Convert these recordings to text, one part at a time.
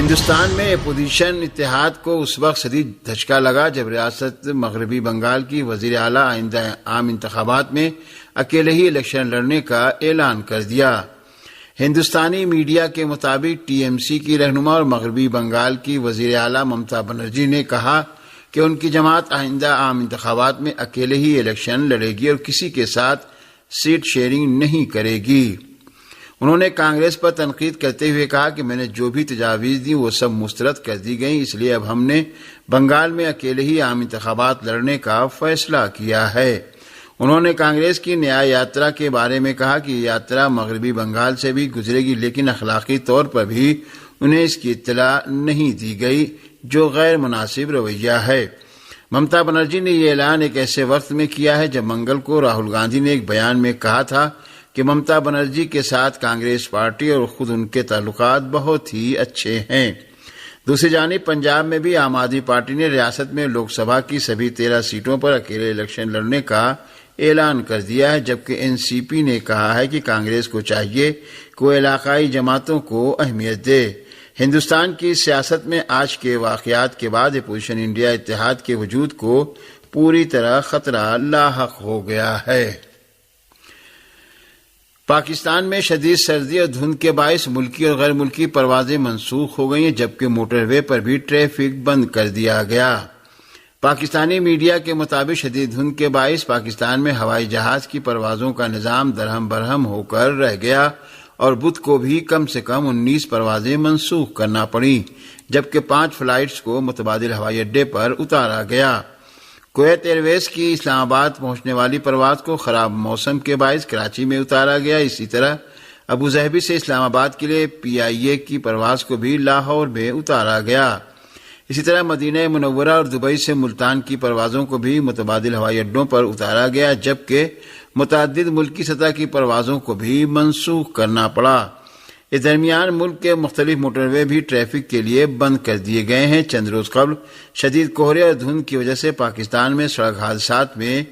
ہندوستان میں اپوزیشن اتحاد کو اس وقت شدید دھچکا لگا جب ریاست مغربی بنگال کی وزیر اعلیٰ آئندہ عام انتخابات میں اکیلے ہی الیکشن لڑنے کا اعلان کر دیا۔ ہندوستانی میڈیا کے مطابق ٹی ایم سی کی رہنما اور مغربی بنگال کی وزیر اعلیٰ ممتا بنرجی نے کہا کہ ان کی جماعت آئندہ عام انتخابات میں اکیلے ہی الیکشن لڑے گی اور کسی کے ساتھ سیٹ شیئرنگ نہیں کرے گی۔ انہوں نے کانگریس پر تنقید کرتے ہوئے کہا کہ میں نے جو بھی تجاویز دی وہ سب مسترد کر دی گئیں، اس لیے اب ہم نے بنگال میں اکیلے ہی عام انتخابات لڑنے کا فیصلہ کیا ہے۔ انہوں نے کانگریس کی نیا یاترا کے بارے میں کہا کہ یہ یاترا مغربی بنگال سے بھی گزرے گی، لیکن اخلاقی طور پر بھی انہیں اس کی اطلاع نہیں دی گئی، جو غیر مناسب رویہ ہے۔ ممتا بنرجی نے یہ اعلان ایک ایسے وقت میں کیا ہے جب منگل کو راہل گاندھی نے ایک بیان میں کہا تھا کہ ممتا بنرجی کے ساتھ کانگریس پارٹی اور خود ان کے تعلقات بہت ہی اچھے ہیں۔ دوسری جانب پنجاب میں بھی عام آدمی پارٹی نے ریاست میں لوک سبھا کی سبھی 13 سیٹوں پر اکیلے الیکشن لڑنے کا اعلان کر دیا ہے، جبکہ این سی پی نے کہا ہے کہ کانگریس کو چاہیے کہ وہ علاقائی جماعتوں کو اہمیت دے۔ ہندوستان کی سیاست میں آج کے واقعات کے بعد اپوزیشن انڈیا اتحاد کے وجود کو پوری طرح خطرہ لاحق ہو گیا ہے۔ پاکستان میں شدید سردی اور دھند کے باعث ملکی اور غیر ملکی پروازیں منسوخ ہو گئی ہیں، جبکہ موٹر وے پر بھی ٹریفک بند کر دیا گیا۔ پاکستانی میڈیا کے مطابق شدید دھند کے باعث پاکستان میں ہوائی جہاز کی پروازوں کا نظام درہم برہم ہو کر رہ گیا اور بدھ کو بھی کم سے کم 19 پروازیں منسوخ کرنا پڑیں، جبکہ 5 فلائٹس کو متبادل ہوائی اڈے پر اتارا گیا۔ کویت ایئر ویز کی اسلام آباد پہنچنے والی پرواز کو خراب موسم کے باعث کراچی میں اتارا گیا۔ اسی طرح ابوظہبی سے اسلام آباد کے لیے پی آئی اے کی پرواز کو بھی لاہور میں اتارا گیا۔ اسی طرح مدینہ منورہ اور دبئی سے ملتان کی پروازوں کو بھی متبادل ہوائی اڈوں پر اتارا گیا، جبکہ متعدد ملکی سطح کی پروازوں کو بھی منسوخ کرنا پڑا۔ اس درمیان ملک کے مختلف موٹر وے بھی ٹریفک کے لیے بند کر دیے گئے ہیں۔ چند روز قبل شدید کہرے اور دھند کی وجہ سے پاکستان میں سڑک حادثات میں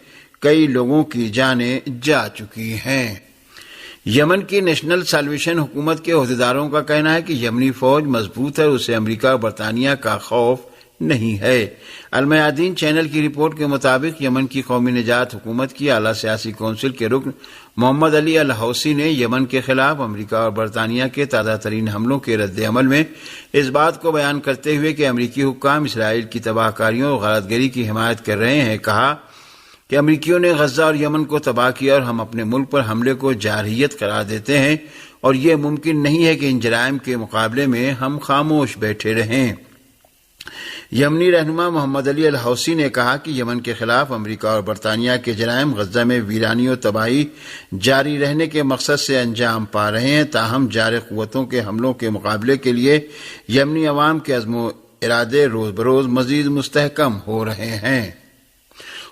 کئی لوگوں کی جانیں جا چکی ہیں۔ یمن کی نیشنل سالویشن حکومت کے عہدیداروں کا کہنا ہے کہ یمنی فوج مضبوط ہے اور اسے امریکہ اور برطانیہ کا خوف نہیں ہے۔ المیادین چینل کی رپورٹ کے مطابق یمن کی قومی نجات حکومت کی اعلیٰ سیاسی کونسل کے رکن محمد علی الحوثی نے یمن کے خلاف امریکہ اور برطانیہ کے تازہ ترین حملوں کے رد عمل میں اس بات کو بیان کرتے ہوئے کہ امریکی حکام اسرائیل کی تباہ کاریوں اور غارت گری کی حمایت کر رہے ہیں، کہا کہ امریکیوں نے غزہ اور یمن کو تباہ کیا اور ہم اپنے ملک پر حملے کو جارحیت قرار دیتے ہیں اور یہ ممکن نہیں ہے کہ ان جرائم کے مقابلے میں ہم خاموش بیٹھے رہیں۔ یمنی رہنما محمد علی الحوثی نے کہا کہ یمن کے خلاف امریکہ اور برطانیہ کے جرائم غزہ میں ویرانی و تباہی جاری رہنے کے مقصد سے انجام پا رہے ہیں، تاہم جارح قوتوں کے حملوں کے مقابلے کے لیے یمنی عوام کے عزم و ارادے روز بروز مزید مستحکم ہو رہے ہیں۔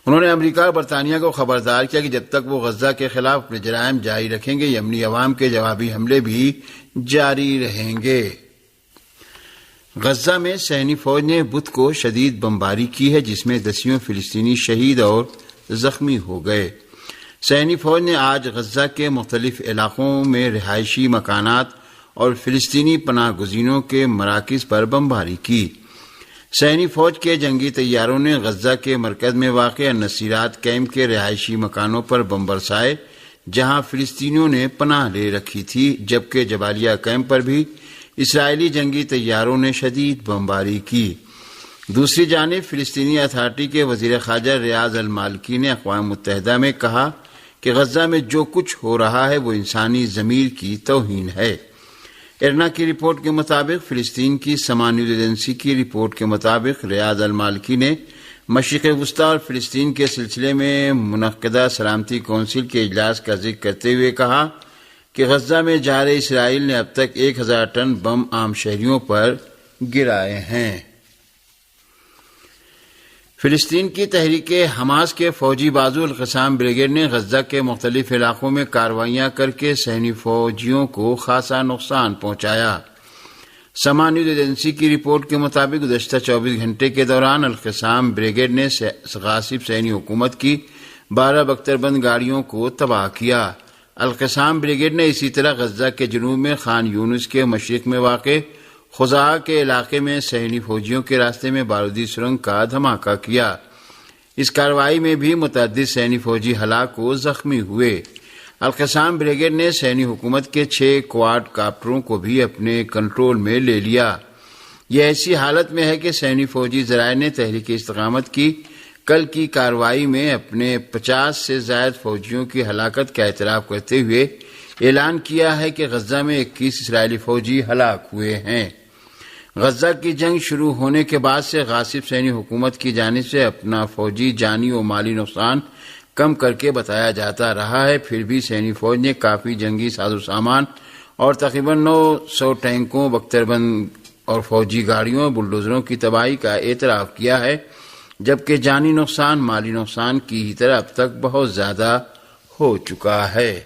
انہوں نے امریکہ اور برطانیہ کو خبردار کیا کہ جب تک وہ غزہ کے خلاف اپنے جرائم جاری رکھیں گے، یمنی عوام کے جوابی حملے بھی جاری رہیں گے۔ غزہ میں صہیونی فوج نے بدھ کو شدید بمباری کی ہے، جس میں دسیوں فلسطینی شہید اور زخمی ہو گئے۔ صہیونی فوج نے آج غزہ کے مختلف علاقوں میں رہائشی مکانات اور فلسطینی پناہ گزینوں کے مراکز پر بمباری کی۔ صہیونی فوج کے جنگی طیاروں نے غزہ کے مرکز میں واقع نصیرات کیمپ کے رہائشی مکانوں پر بم برسائے، جہاں فلسطینیوں نے پناہ لے رکھی تھی، جبکہ جبالیہ کیمپ پر بھی اسرائیلی جنگی طیاروں نے شدید بمباری کی۔ دوسری جانب فلسطینی اتھارٹی کے وزیر خارجہ ریاض المالکی نے اقوام متحدہ میں کہا کہ غزہ میں جو کچھ ہو رہا ہے وہ انسانی ضمیر کی توہین ہے۔ ارنا کی رپورٹ کے مطابق فلسطین کی سما نیوز ایجنسی کی رپورٹ کے مطابق ریاض المالکی نے مشرق وسطی اور فلسطین کے سلسلے میں منعقدہ سلامتی کونسل کے اجلاس کا ذکر کرتے ہوئے کہا کہ غزہ میں جارح اسرائیل نے اب تک 1000 ٹن بم عام شہریوں پر گرائے ہیں۔ فلسطین کی تحریک حماس کے فوجی بازو القسام بریگیڈ نے غزہ کے مختلف علاقوں میں کارروائیاں کر کے صہیونی فوجیوں کو خاصا نقصان پہنچایا۔ سما نیوز ایجنسی کی رپورٹ کے مطابق گزشتہ 24 گھنٹے کے دوران القسام بریگیڈ نے غاصب صہیونی حکومت کی 12 بختربند گاڑیوں کو تباہ کیا۔ القسام بریگیڈ نے اسی طرح غزہ کے جنوب میں خان یونس کے مشرق میں واقع خزاں کے علاقے میں صہیونی فوجیوں کے راستے میں بارودی سرنگ کا دھماکہ کیا۔ اس کارروائی میں بھی متعدد صہیونی فوجی ہلاک و زخمی ہوئے۔ القسام بریگیڈ نے صہیونی حکومت کے 6 کوارڈ کاپٹروں کو بھی اپنے کنٹرول میں لے لیا۔ یہ ایسی حالت میں ہے کہ صہیونی فوجی ذرائع نے تحریک استقامت کی کل کی کارروائی میں اپنے 50 سے زائد فوجیوں کی ہلاکت کا اعتراف کرتے ہوئے اعلان کیا ہے کہ غزہ میں 21 اسرائیلی فوجی ہلاک ہوئے ہیں۔ غزہ کی جنگ شروع ہونے کے بعد سے غاصب صہیونی حکومت کی جانب سے اپنا فوجی جانی و مالی نقصان کم کر کے بتایا جاتا رہا ہے، پھر بھی صہیونی فوج نے کافی جنگی ساز و سامان اور تقریباً 900 ٹینکوں، بختربند اور فوجی گاڑیوں اور بلڈوزروں کی تباہی کا اعتراف کیا ہے، جبکہ جانی نقصان مالی نقصان کی ہی طرح اب تک بہت زیادہ ہو چکا ہے۔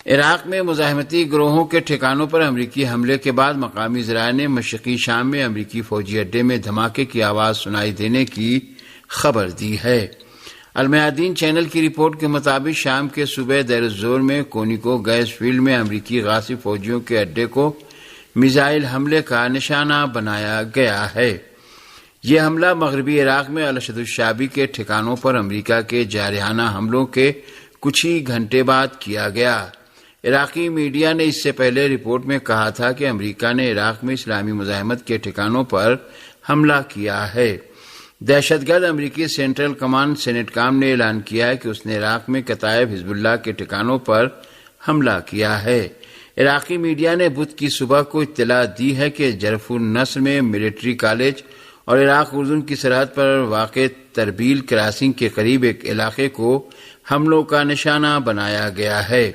عراق میں مزاحمتی گروہوں کے ٹھکانوں پر امریکی حملے کے بعد مقامی ذرائع نے مشرقی شام میں امریکی فوجی اڈے میں دھماکے کی آواز سنائی دینے کی خبر دی ہے۔ المیادین چینل کی رپورٹ کے مطابق شام کے صوبہ دیر الزور میں کونیکو گیس فیلڈ میں امریکی غاصب فوجیوں کے اڈے کو میزائل حملے کا نشانہ بنایا گیا ہے۔ یہ حملہ مغربی عراق میں الاسد الشعبی کے ٹھکانوں پر امریکہ کے جارحانہ حملوں کے کچھ ہی گھنٹے بعد کیا گیا۔ عراقی میڈیا نے اس سے پہلے رپورٹ میں کہا تھا کہ امریکہ نے عراق میں اسلامی مزاحمت کے ٹھکانوں پر حملہ کیا ہے۔ دہشت گرد امریکی سینٹرل کمانڈ سینٹ کام نے اعلان کیا ہے کہ اس نے عراق میں کتائب حزب اللہ کے ٹھکانوں پر حملہ کیا ہے۔ عراقی میڈیا نے بدھ کی صبح کو اطلاع دی ہے کہ جرف النصر میں ملٹری کالج اور عراق اردن کی سرحد پر واقع تربیل کراسنگ کے قریب ایک علاقے کو حملوں کا نشانہ بنایا گیا ہے۔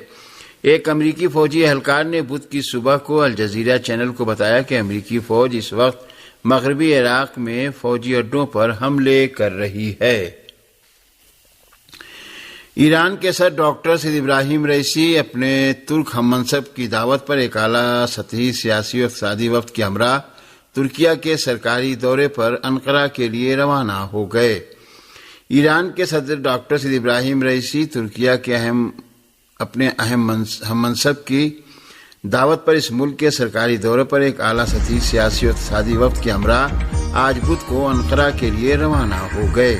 ایک امریکی فوجی اہلکار نے بدھ کی صبح کو الجزیرہ چینل کو بتایا کہ امریکی فوج اس وقت مغربی عراق میں فوجی اڈوں پر حملے کر رہی ہے۔ ایران کے صدر ڈاکٹر سید ابراہیم رئیسی اپنے ترک ہم منصب کی دعوت پر ایک اعلیٰ سطحی سیاسی و اقتصادی وفد کے ہمراہ ترکیہ کے سرکاری دورے پر انقرہ کے لیے روانہ ہو گئے۔ ایران کے صدر ڈاکٹر سید ابراہیم رئیسی ترکیہ کے اپنے اہم ہم منصب کی دعوت پر اس ملک کے سرکاری دورے پر ایک اعلیٰ سطحی سیاسی و اقتصادی وفد کے ہمراہ آج بدھ کو انقرہ کے لیے روانہ ہو گئے۔